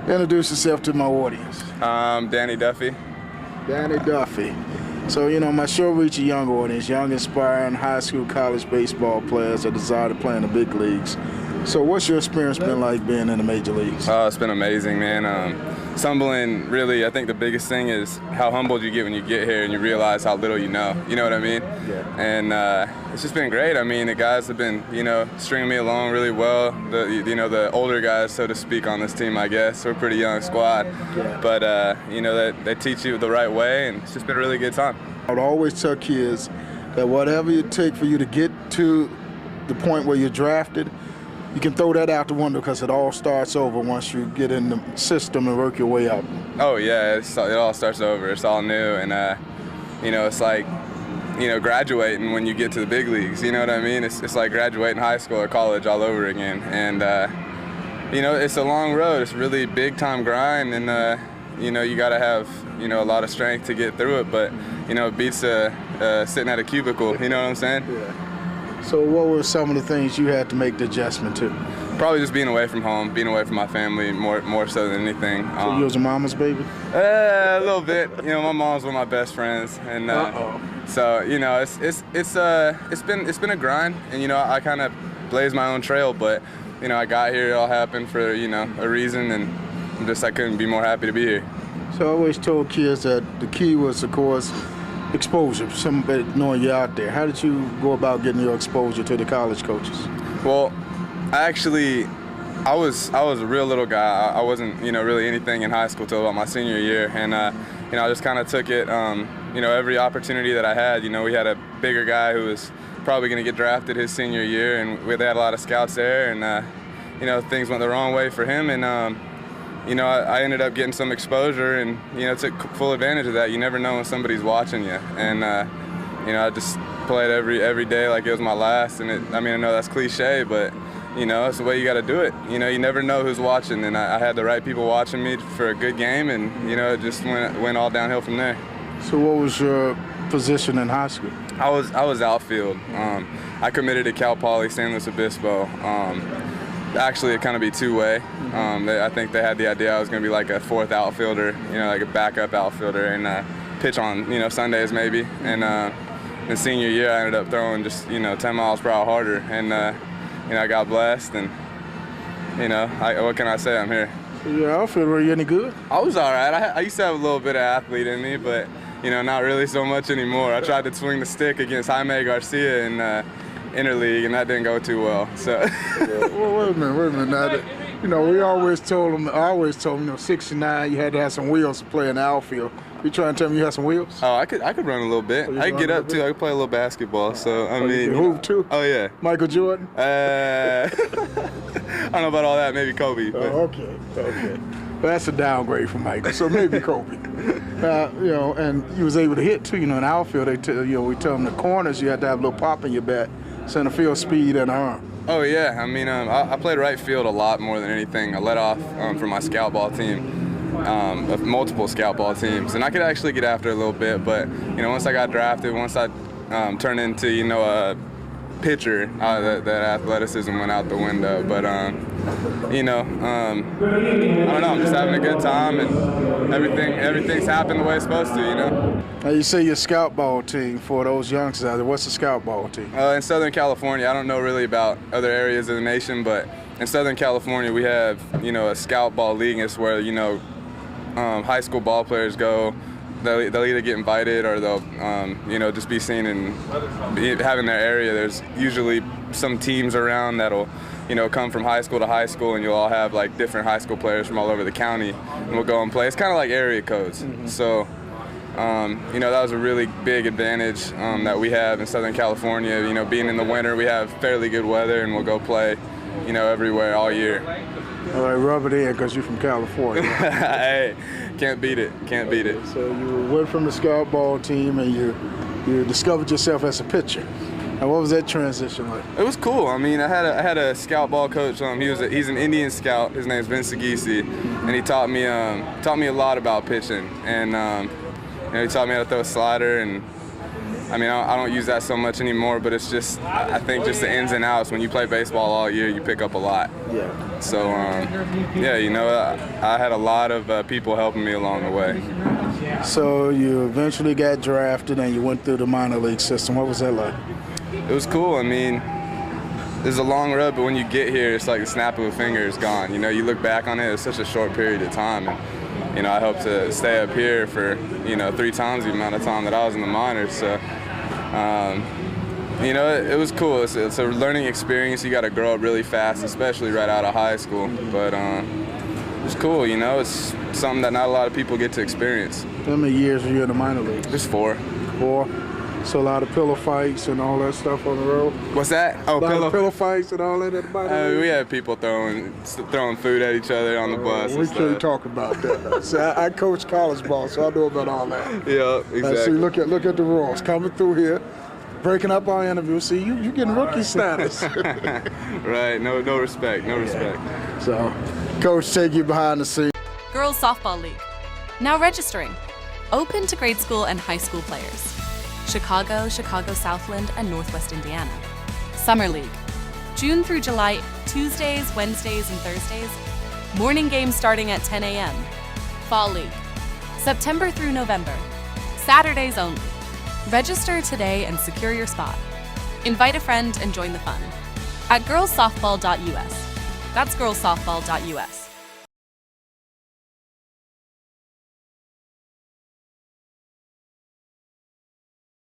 Introduce yourself to my audience. Danny Duffy. Danny Duffy. So, my show reaches a young audience, young, inspiring high school, college baseball players that desire to play in the big leagues. So what's your experience been like being in the major leagues? Oh, it's been amazing, man. It's humbling, really. I think the biggest thing is how humbled you get when you get here and you realize how little you know. You know what I mean? Yeah. And it's just been great. I mean, the guys have been, stringing me along really well. The older guys, so to speak, on this team, I guess. We're a pretty young squad. Yeah. But, they teach you the right way, and it's just been a really good time. I would always tell kids that whatever it takes for you to get to the point where you're drafted, you can throw that out the window because it all starts over once you get in the system and work your way up. Oh, yeah, it all starts over. It's all new, and, it's like, graduating when you get to the big leagues, you know what I mean? It's like graduating high school or college all over again, and, it's a long road. It's a really big-time grind, and, you got to have, a lot of strength to get through it, but, it beats sitting at a cubicle, you know what I'm saying? Yeah. So what were some of the things you had to make the adjustment to? Probably just being away from home, being away from my family more so than anything. So you was a mama's baby? A little bit. My mom's one of my best friends, and so it's been a grind, and I kind of blazed my own trail, but I got here. It all happened for a reason, and I couldn't be more happy to be here. So I always told kids that the key was, of course, exposure, somebody knowing you're out there. How did you go about getting your exposure to the college coaches? Well, I was a real little guy. I wasn't, really anything in high school till about my senior year, and I just kind of took it, every opportunity that I had. We had a bigger guy who was probably going to get drafted his senior year, and they had a lot of scouts there, and things went the wrong way for him, and I ended up getting some exposure and, took full advantage of that. You never know when somebody's watching you. And, I just played every day like it was my last. And I know that's cliche, but, it's the way you got to do it. You never know who's watching. And I had the right people watching me for a good game, and, it just went all downhill from there. So what was your position in high school? I was outfield. I committed to Cal Poly San Luis Obispo. Actually, it kind of be two-way. I think they had the idea I was going to be like a fourth outfielder, like a backup outfielder, and pitch on, Sundays maybe. And in senior year, I ended up throwing just, 10 miles per hour harder. And, I got blessed. And, what can I say? I'm here. So you're an outfielder. Were you any good? I was all right. I used to have a little bit of athlete in me, but, not really so much anymore. I tried to swing the stick against Jaime Garcia in interleague, and that didn't go too well. So. Well, wait a minute. Now, we always told them, 69, you had to have some wheels to play in the outfield. You trying to tell me you had some wheels? Oh, I could run a little bit. I could get up too. I could play a little basketball. So I mean, you hoop too? Oh yeah. Michael Jordan? I don't know about all that. Maybe Kobe. But. Oh, okay. Well, that's a downgrade for Michael. So maybe Kobe. And you was able to hit too. In the outfield, we tell them the corners you had to have a little pop in your bat, center field speed and arm. Oh yeah, I played right field a lot more than anything. I led off from my scout ball team, of multiple scout ball teams, and I could actually get after it a little bit. But once I got drafted, once I turned into a pitcher, that athleticism went out the window. But I don't know. I'm just having a good time, and everything's happened the way it's supposed to. Now you say your scout ball team for those youngsters out there. What's the scout ball team? In Southern California, I don't know really about other areas of the nation, but in Southern California we have a scout ball league. It's where high school ball players go. They'll either get invited or they'll just be seen and having their area. There's usually some teams around that'll come from high school to high school, and you'll all have like different high school players from all over the county, and we'll go and play. It's kind of like area codes. Mm-hmm. So that was a really big advantage that we have in Southern California. Being in the winter, we have fairly good weather, and we'll go play everywhere all year. All right, rub it in because you're from California. Hey, can't beat it. So you went from the scout ball team and you discovered yourself as a pitcher. And what was that transition like? It was cool. I had a scout ball coach. He's an Indian scout. His name's Vince Sagisi, and he taught me a lot about pitching. And he taught me how to throw a slider, and I mean, I don't use that so much anymore, but it's just, I think just the ins and outs. When you play baseball all year, you pick up a lot. Yeah. So, yeah, you know, I had a lot of people helping me along the way. So you eventually got drafted and you went through the minor league system. What was that like? It was cool. I mean, it's a long road, but when you get here, it's like the snap of a finger is gone. You know, you look back on it, it's such a short period of time. And, you know, I hope to stay up here for, you know, 3 times the amount of time that I was in the minors. So, you know, it was cool. It's a learning experience. You got to grow up really fast, especially right out of high school. But it's cool, you know. It's something that not a lot of people get to experience. How many years were you in the minor league? Just 4. 4. So a lot of pillow fights and all that stuff on the road. What's that? Oh, a lot of pillow fights and all that at the minor league. We had people throwing food at each other on the bus. We can't talk about that. See, I coach college ball, so I know about all that. Yeah, exactly. See, look at the rules coming through here, breaking up our interview. See, you getting rookie status. Right. No respect. No respect. So, coach, take you behind the scenes. Girls Softball League. Now registering. Open to grade school and high school players. Chicago, Chicago Southland, and Northwest Indiana. Summer League. June through July, Tuesdays, Wednesdays, and Thursdays. Morning games starting at 10 a.m. Fall League. September through November. Saturdays only. Register today and secure your spot. Invite a friend and join the fun. At girlssoftball.us. That's girlssoftball.us.